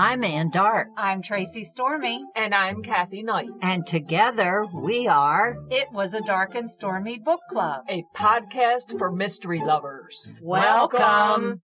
I'm Ann Dart. I'm Tracy Stormy. And I'm Kathy Knight. And together we are It Was a Dark and Stormy Book Club, a podcast for mystery lovers. Welcome.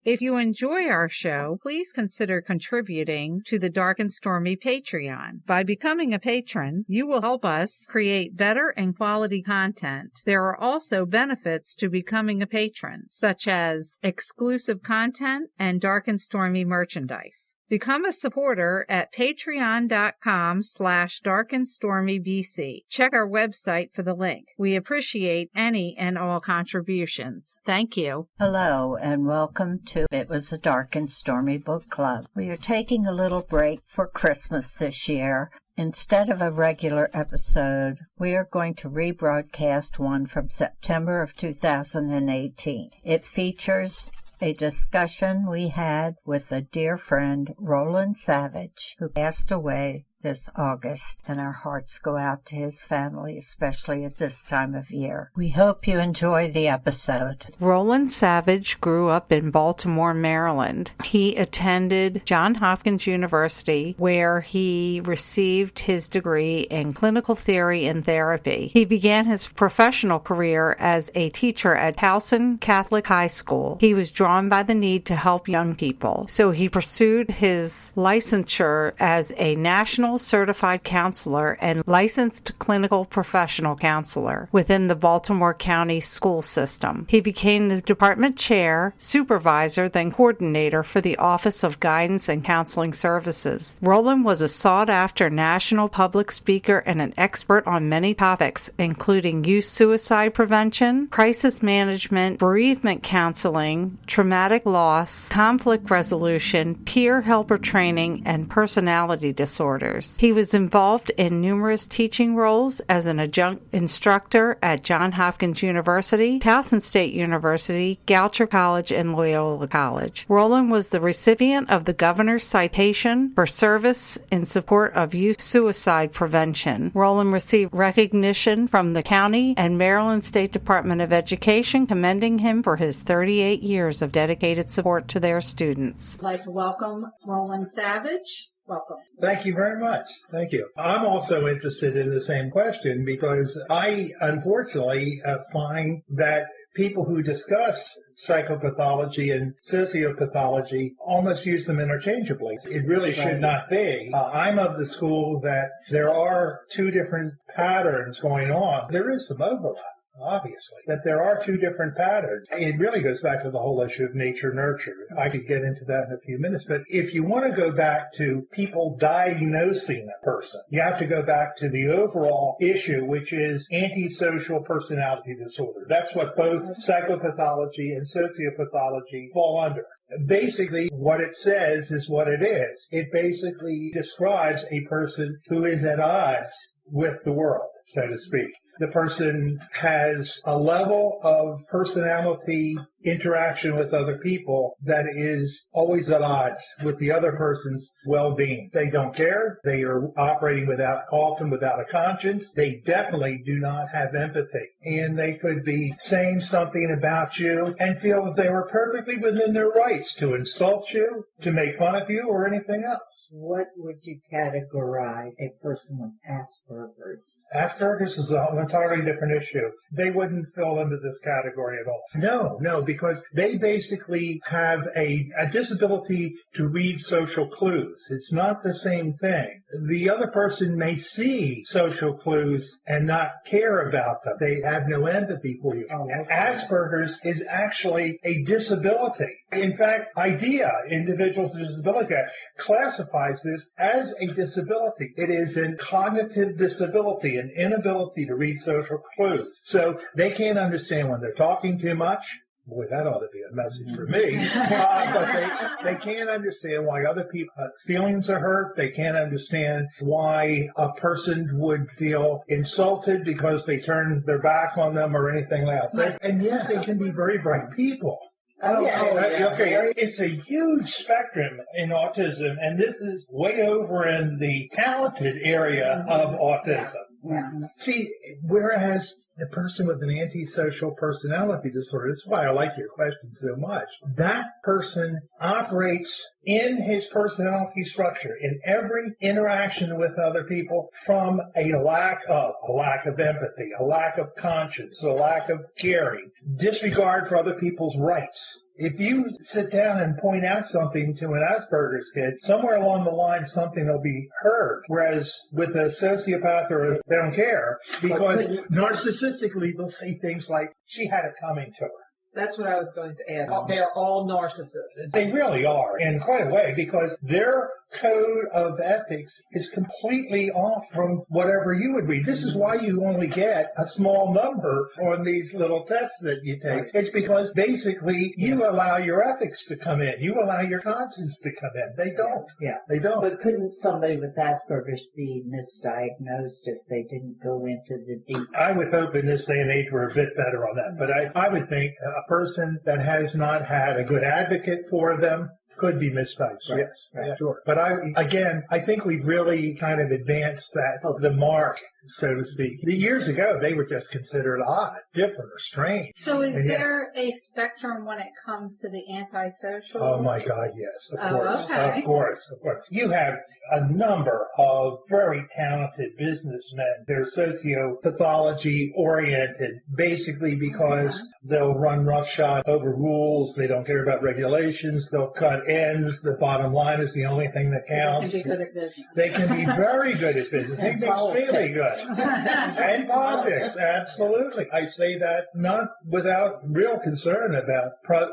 If you enjoy our show, please consider contributing to the Dark and Stormy Patreon. By becoming a patron, you will help us create better and quality content. There are also benefits to becoming a patron, such as exclusive content and Dark and Stormy merchandise. Become a supporter at patreon.com/darkandstormybc. Check our website for the link. We appreciate any and all contributions. Thank you. Hello and welcome to It Was a Dark and Stormy Book Club. We are taking a little break for Christmas this year. Instead of a regular episode, we are going to rebroadcast one from September of 2018. It features a discussion we had with a dear friend, Rowland Savage, who passed away this August, and our hearts go out to his family, especially at this time of year. We hope you enjoy the episode. Rowland Savage grew up in Baltimore, Maryland. He attended Johns Hopkins University, where he received his degree in clinical theory and therapy. He began his professional career as a teacher at Towson Catholic High School. He was drawn by the need to help young people, so he pursued his licensure as a national certified counselor and licensed clinical professional counselor within the Baltimore County school system. He became the department chair, supervisor, then coordinator for the Office of Guidance and Counseling Services. Rowland was a sought-after national public speaker and an expert on many topics, including youth suicide prevention, crisis management, bereavement counseling, traumatic loss, conflict resolution, peer helper training, and personality disorders. He was involved in numerous teaching roles as an adjunct instructor at Johns Hopkins University, Towson State University, Goucher College, and Loyola College. Rowland was the recipient of the Governor's Citation for service in support of youth suicide prevention. Rowland received recognition from the county and Maryland State Department of Education, commending him for his 38 years of dedicated support to their students. I'd like to welcome Rowland Savage. Welcome. Thank you very much. Thank you. I'm also interested in the same question because I unfortunately find that people who discuss psychopathology and sociopathology almost use them interchangeably. It really should not be. I'm of the school that there are two different patterns going on. There is some overlap. Obviously, that there are two different patterns. It really goes back to the whole issue of nature-nurture. I could get into that in a few minutes, but if you want to go back to people diagnosing a person, you have to go back to the overall issue, which is antisocial personality disorder. That's what both psychopathology and sociopathology fall under. Basically, what it says is what it is. It basically describes a person who is at odds with the world, so to speak. The person has a level of personality interaction with other people that is always at odds with the other person's well-being. They don't care. They are operating often without a conscience. They definitely do not have empathy. And they could be saying something about you and feel that they were perfectly within their rights to insult you, to make fun of you, or anything else. What would you categorize a person with Asperger's? Asperger's is an entirely different issue. They wouldn't fall into this category at all. No, because they basically have a disability to read social clues. It's not the same thing. The other person may see social clues and not care about them. They have no empathy for you. Asperger's is actually a disability. In fact, Individuals with Disability Act, classifies this as a disability. It is a cognitive disability, an inability to read social clues. So they can't understand when they're talking too much. Boy, that ought to be a message for me. But they can't understand why other people feelings are hurt. They can't understand why a person would feel insulted because they turned their back on them or anything else. And yet they can be very bright people. Okay, it's a huge spectrum in autism, and this is way over in the talented area of autism. Yeah. See, whereas the person with an antisocial personality disorder, that's why I like your question so much, that person operates in his personality structure, in every interaction with other people, from a lack of empathy, a lack of conscience, a lack of caring, disregard for other people's rights. If you sit down and point out something to an Asperger's kid, somewhere along the line something will be heard. Whereas with a sociopath they don't care, because narcissistically they'll say things like, she had it coming to her. That's what I was going to ask. They're all narcissists. They really are, in quite a way, because their code of ethics is completely off from whatever you would read. This is why you only get a small number on these little tests that you take. It's because basically you allow your ethics to come in. You allow your conscience to come in. They don't. Yeah. They don't. But couldn't somebody with Asperger's be misdiagnosed if they didn't go into the deep? I would hope in this day and age we're a bit better on that. But I would think a person that has not had a good advocate for them could be misdiagnosed. Right. Yes, right. Sure. But I think we've really kind of advanced the mark, so to speak. Years ago, they were just considered odd, different, or strange. So is there a spectrum when it comes to the antisocial? Oh my God, yes, of course. Okay. Of course. You have a number of very talented businessmen. They're sociopathology oriented, basically because they'll run roughshod over rules. They don't care about regulations. They'll cut ends. The bottom line is the only thing that counts. They can be good at business. They can be very good at business. They can be extremely good. And politics, absolutely. I say that not without real concern about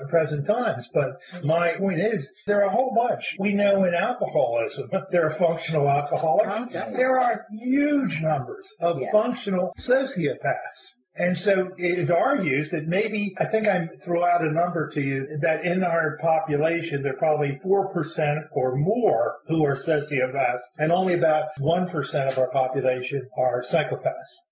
present times, but my point is there are a whole bunch. We know in alcoholism there are functional alcoholics. Okay. There are huge numbers of functional sociopaths. And so it argues that maybe, I think I threw out a number to you, that in our population, there are probably 4% or more who are sociopaths, and only about 1% of our population are psychopaths.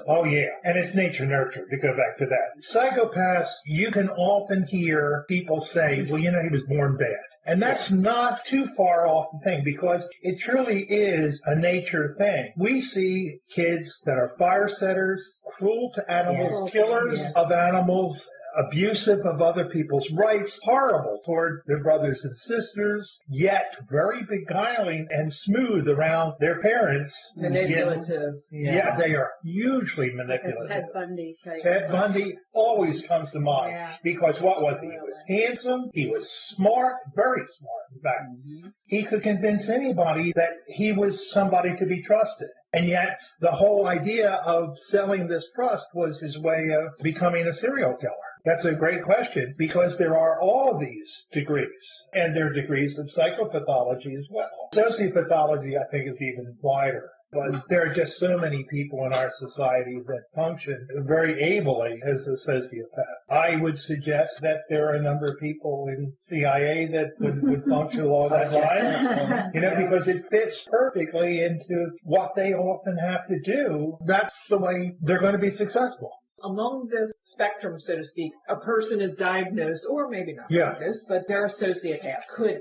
Oh, yeah. And it's nature-nurture, to go back to that. Psychopaths, you can often hear people say, well, he was born bad. And that's not too far off the thing, because it truly is a nature thing. We see kids that are fire setters, cruel to animals, killers of animals, abusive of other people's rights, horrible toward their brothers and sisters, yet very beguiling and smooth around their parents. Manipulative. Yeah, they are hugely manipulative. Ted Bundy type. Ted Bundy always comes to mind because what was he? He was handsome, he was smart, very smart, in fact. Mm-hmm. He could convince anybody that he was somebody to be trusted. And yet the whole idea of selling this trust was his way of becoming a serial killer. That's a great question, because there are all of these degrees, and there are degrees of psychopathology as well. Sociopathology, I think, is even wider. But there are just so many people in our society that function very ably as a sociopath. I would suggest that there are a number of people in CIA that would function along that line, because it fits perfectly into what they often have to do. That's the way they're going to be successful. Among this spectrum, so to speak, a person is diagnosed, or maybe not diagnosed, but they're a sociopath. Could,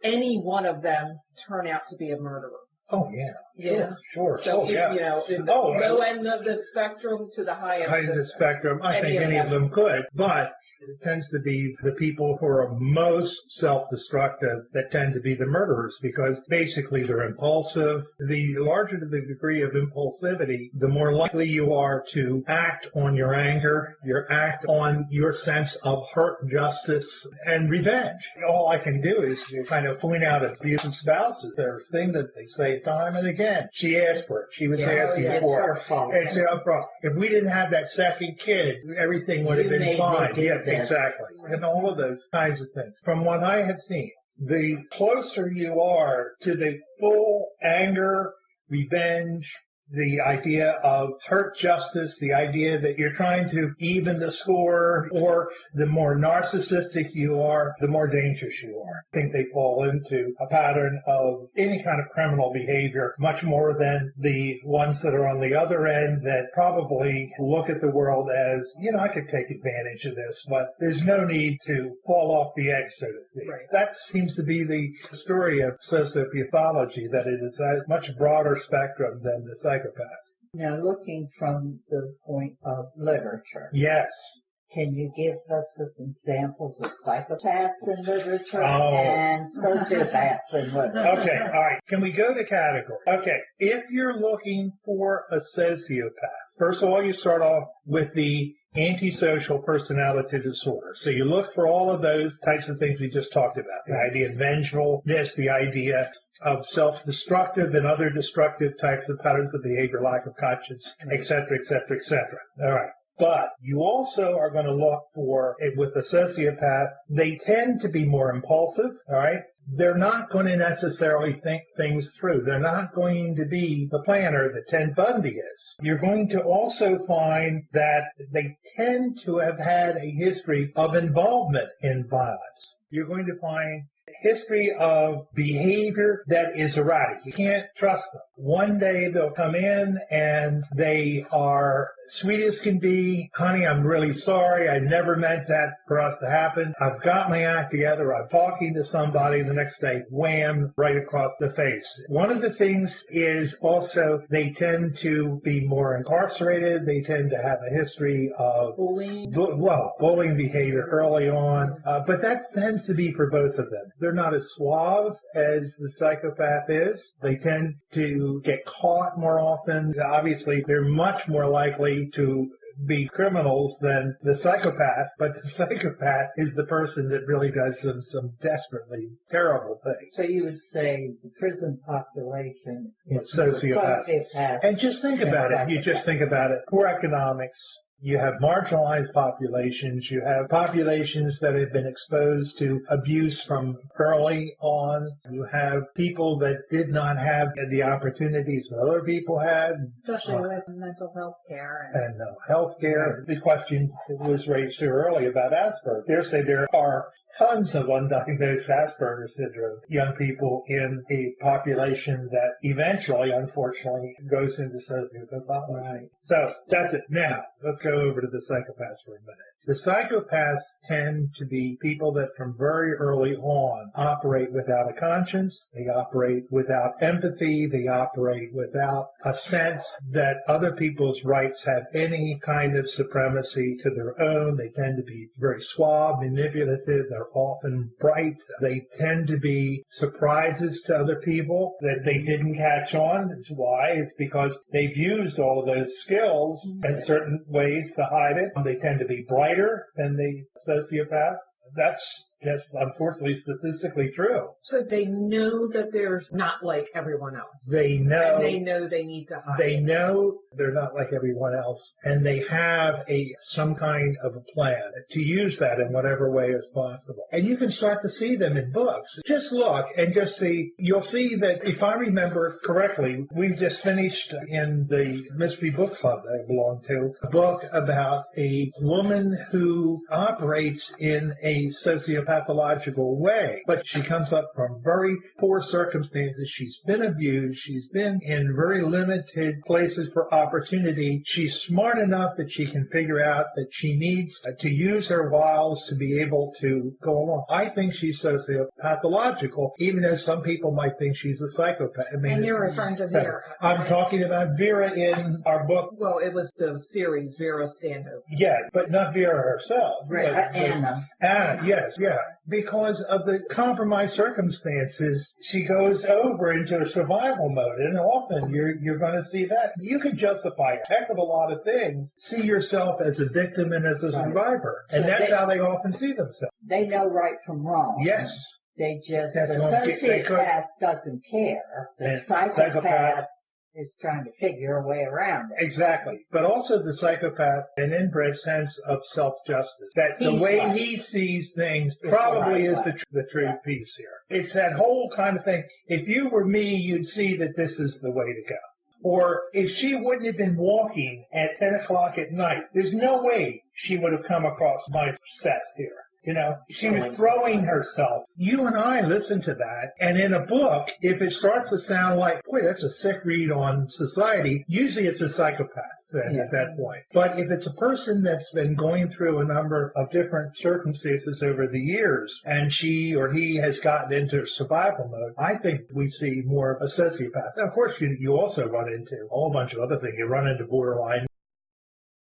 any one of them turn out to be a murderer? Oh, yeah. Sure. So, in the low end of the spectrum to the high end of the spectrum, I think any of them could, but it tends to be the people who are most self-destructive that tend to be the murderers, because basically they're impulsive. The larger the degree of impulsivity, the more likely you are to act on your anger, act on your sense of hurt, justice, and revenge. All I can do is kind of point out abusive spouses. They're a thing that they say time and again. She asked for it. She was asking for it. It's her fault. If we didn't have that second kid, everything would have been fine. Yeah, exactly. And all of those kinds of things. From what I have seen, the closer you are to the full anger, revenge, the idea of hurt justice, the idea that you're trying to even the score, or the more narcissistic you are, the more dangerous you are. I think they fall into a pattern of any kind of criminal behavior, much more than the ones that are on the other end that probably look at the world as, I could take advantage of this, but there's no need to fall off the edge, so to speak. Right. That seems to be the story of sociopathology, that it is a much broader spectrum than the psychopaths. Now, looking from the point of literature. Yes. Can you give us some examples of psychopaths in literature and sociopaths in literature? Okay, all right. Can we go to category? Okay, if you're looking for a sociopath, first of all, you start off with the antisocial personality disorder. So you look for all of those types of things we just talked about. The idea of vengefulness, the idea of self-destructive and other destructive types of patterns of behavior, lack of conscience, et cetera, et cetera, et cetera. All right. But you also are going to look for, with a sociopath, they tend to be more impulsive, all right? They're not going to necessarily think things through. They're not going to be the planner that Ted Bundy is. You're going to also find that they tend to have had a history of involvement in violence. You're going to find history of behavior that is erratic. You can't trust them. One day they'll come in and they are sweet as can be. Honey, I'm really sorry. I never meant that for us to happen. I've got my act together. I'm talking to somebody. The next day, wham, right across the face. One of the things is also they tend to be more incarcerated. They tend to have a history of Bullying. Bullying behavior early on. But that tends to be for both of them. They're not as suave as the psychopath is. They tend to get caught more often. Obviously, they're much more likely to be criminals than the psychopath, but the psychopath is the person that really does some desperately terrible things. So you would say the prison population is sociopath. And just think about it. You just think about it. Poor economics. You have marginalized populations. You have populations that have been exposed to abuse from early on. You have people that did not have the opportunities that other people had. Especially with mental health care. And health care. The question that was raised here earlier about Asperger's. They say there are tons of undiagnosed Asperger's syndrome young people in a population that eventually, unfortunately, goes into sociopathology. Right. So that's it. Now, let's go over to the psychopaths for a minute. The psychopaths tend to be people that from very early on operate without a conscience. They operate without empathy. They operate without a sense that other people's rights have any kind of supremacy to their own. They tend to be very suave, manipulative. They're often bright. They tend to be surprises to other people that they didn't catch on. It's why? It's because they've used all of those skills in certain ways to hide it. They tend to be brighter than the sociopaths. That's just unfortunately statistically true. So they know that they're not like everyone else. They know. And they know they need to hide. They know they're not like everyone else, and they have some kind of a plan to use that in whatever way is possible. And you can start to see them in books. Just look and just see. You'll see that if I remember correctly, we've just finished in the Mystery Book Club that I belong to, a book about a woman who operates in a sociopathological way, but she comes up from very poor circumstances. She's been abused. She's been in very limited places for opportunity. She's smart enough that she can figure out that she needs to use her wiles to be able to go along. I think she's sociopathological, even though some people might think she's a psychopath. I mean, and you're referring to Vera. I'm talking about Vera in our book. Well, it was the series Vera Stanhope. Yeah, but not Vera herself. Right, Anna. Anna, yes, yeah. Because of the compromised circumstances, she goes over into a survival mode, and often you're going to see that. You can justify a heck of a lot of things. See yourself as a victim and as a survivor, and that's how they often see themselves. They know right from wrong. Yes. They just, the sociopath doesn't care. The psychopath is trying to figure a way around it. Exactly. But also the psychopath, an inbred sense of self-justice. That the way he sees things probably is the true piece here. It's that whole kind of thing. If you were me, you'd see that this is the way to go. Or if she wouldn't have been walking at 10 o'clock at night, there's no way she would have come across my steps here. You know, she was throwing herself. You and I listen to that, and in a book, if it starts to sound like, boy, that's a sick read on society, usually it's a psychopath then at that point. But if it's a person that's been going through a number of different circumstances over the years and she or he has gotten into survival mode, I think we see more of a sociopath. Now, of course, you also run into a whole bunch of other things. You run into borderline